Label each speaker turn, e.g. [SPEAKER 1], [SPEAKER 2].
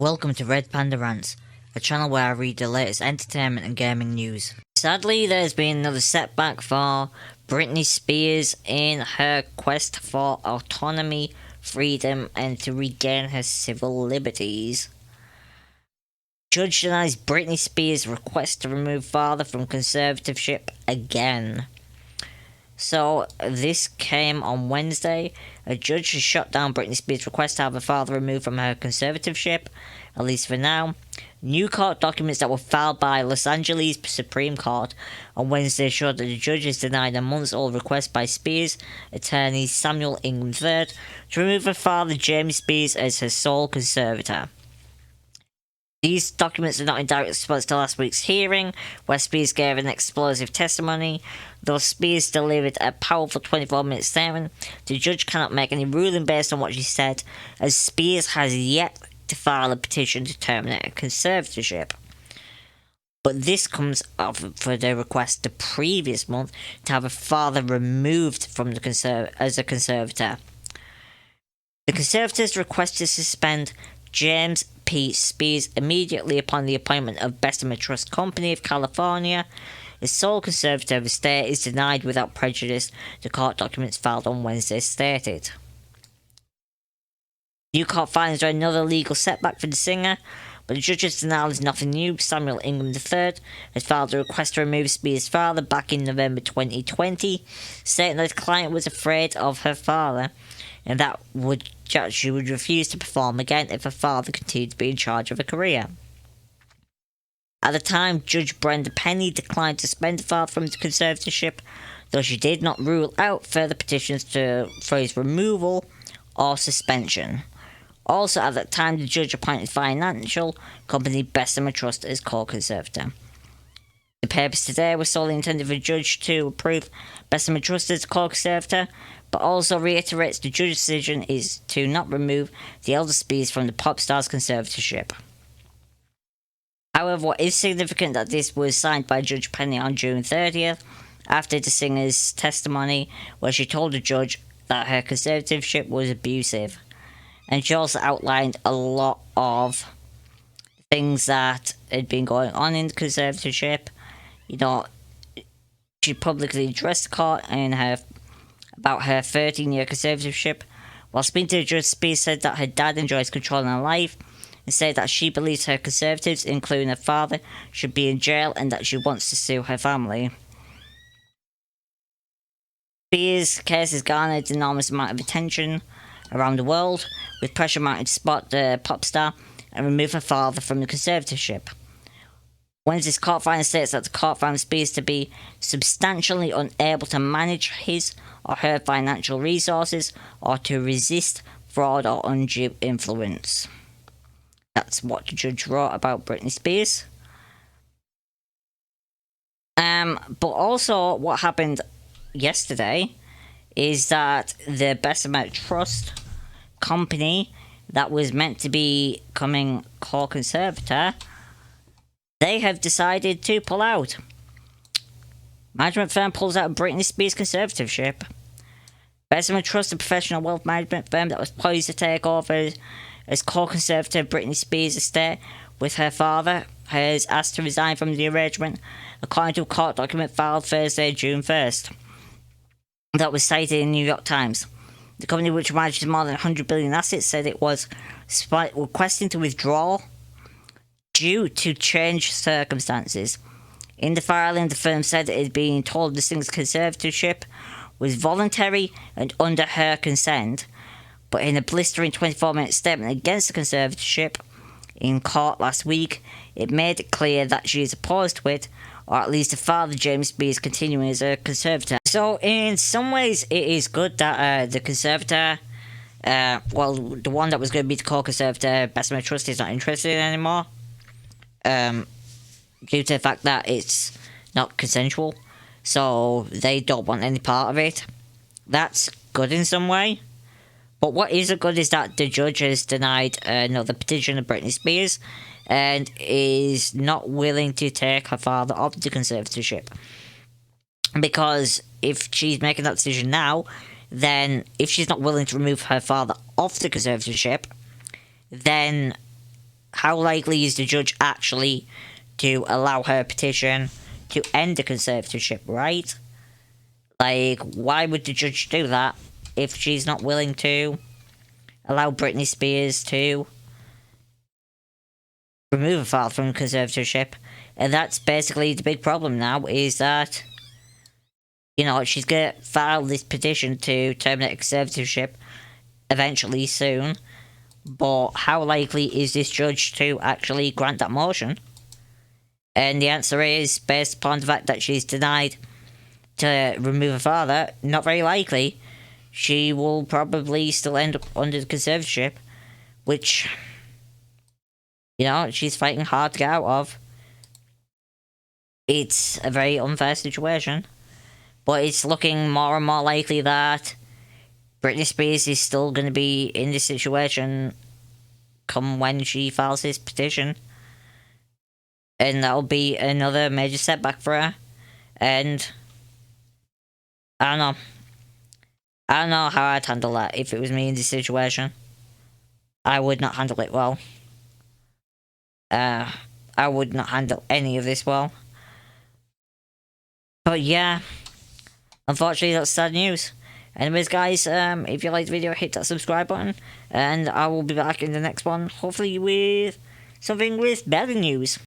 [SPEAKER 1] Welcome to Red Panda Rants, a channel where I read the latest entertainment and gaming news. Sadly, there's been another setback for Britney Spears in her quest for autonomy, freedom, and to regain her civil liberties. Judge denies Britney Spears' request to remove father from conservatorship again. So, this came on Wednesday. A judge has shut down Britney Spears' request to have her father removed from her conservatorship, at least for now. New court documents that were filed by Los Angeles Supreme Court on Wednesday showed that the judge has denied a months-old request by Spears' attorney Samuel Ingram III to remove her father Jamie Spears as her sole conservator. These documents are not in direct response to last week's hearing, where Spears gave an explosive testimony. Though Spears delivered a powerful 24-minute statement, the judge cannot make any ruling based on what she said, as Spears has yet to file a petition to terminate her conservatorship. But this comes after the request the previous month to have her father removed from the as a conservator. The Conservators request to suspend James P. Spears immediately upon the appointment of Bessemer Trust Company of California as sole conservator of the state is denied without prejudice, the court documents filed on Wednesday stated. New court findings are another legal setback for the singer, but the judge's denial is nothing new. Samuel Ingram III has filed a request to remove Spears' father back in November 2020, stating that his client was afraid of her father and that she would refuse to perform again if her father continued to be in charge of her career. At the time, Judge Brenda Penny declined to suspend the father from the conservatorship, though she did not rule out further petitions for his removal or suspension. Also at that time, the judge appointed financial company Bessemer Trust as co-conservator. The papers today were solely intended for the judge to approve Bessemer Trust as co-conservator, but also reiterates the judge's decision is to not remove the elder Spears from the pop star's conservatorship. However, what is significant that this was signed by Judge Penny on June 30th, after the singer's testimony, where she told the judge that her conservatorship was abusive. And she also outlined a lot of things that had been going on in the conservatorship. You know, she publicly addressed the court about her 13-year conservatorship. While speaking to the judge, Spears said that her dad enjoys controlling her life and said that she believes her conservatives, including her father, should be in jail and that she wants to sue her family. Spears' case has garnered an enormous amount of attention around the world, with pressure mounted to spot the pop star and remove her father from the conservatorship. Wednesday's court filing states that the court found Spears to be substantially unable to manage his or her financial resources or to resist fraud or undue influence. That's what the judge wrote about Britney Spears. But also what happened yesterday is that the Bessemer Trust Company that was meant to be becoming co-conservator, they have decided to pull out. Management firm pulls out of Britney Spears' conservatorship. Bessemer Trust, a professional wealth management firm that was poised to take over as co-conservator of Britney Spears' estate with her father, has asked to resign from the arrangement, according to a court document filed Thursday, June 1st. That was cited in the New York Times. The company, which manages more than 100 billion assets, said it was requesting to withdraw due to changed circumstances. In the filing, the firm said it had been told the singer's conservatorship was voluntary and under her consent, but in a blistering 24-minute statement against the conservatorship in court last week, it made it clear that she is opposed to it, or at least her father, James Spears, continuing as a conservator. So, in some ways, it is good that the conservator, the one that was going to be the co-conservator, Bessemer Trust, is not interested in anymore, due to the fact that it's not consensual, so they don't want any part of it. That's good in some way. But what isn't good is that the judge has denied another petition of Britney Spears and is not willing to take her father off the conservatorship. Because if she's making that decision now, then if she's not willing to remove her father off the conservatorship, then how likely is the judge actually to allow her petition to end the conservatorship, right? Like, why would the judge do that if she's not willing to allow Britney Spears to remove her father from conservatorship? And that's basically the big problem now, is that, you know, she's gonna file this petition to terminate conservatorship eventually soon. But how likely is this judge to actually grant that motion? And the answer is, based upon the fact that she's denied to remove her father, not very likely. She will probably still end up under the conservatorship, which, you know, she's fighting hard to get out of. It's a very unfair situation, but it's looking more and more likely that Britney Spears is still going to be in this situation come when she files this petition. And that'll be another major setback for her. And I don't know. I don't know how I'd handle that if it was me in this situation. I would not handle it well. I would not handle any of this well. But yeah, unfortunately that's sad news. Anyways guys, if you liked the video, hit that subscribe button, and I will be back in the next one, hopefully with something with better news.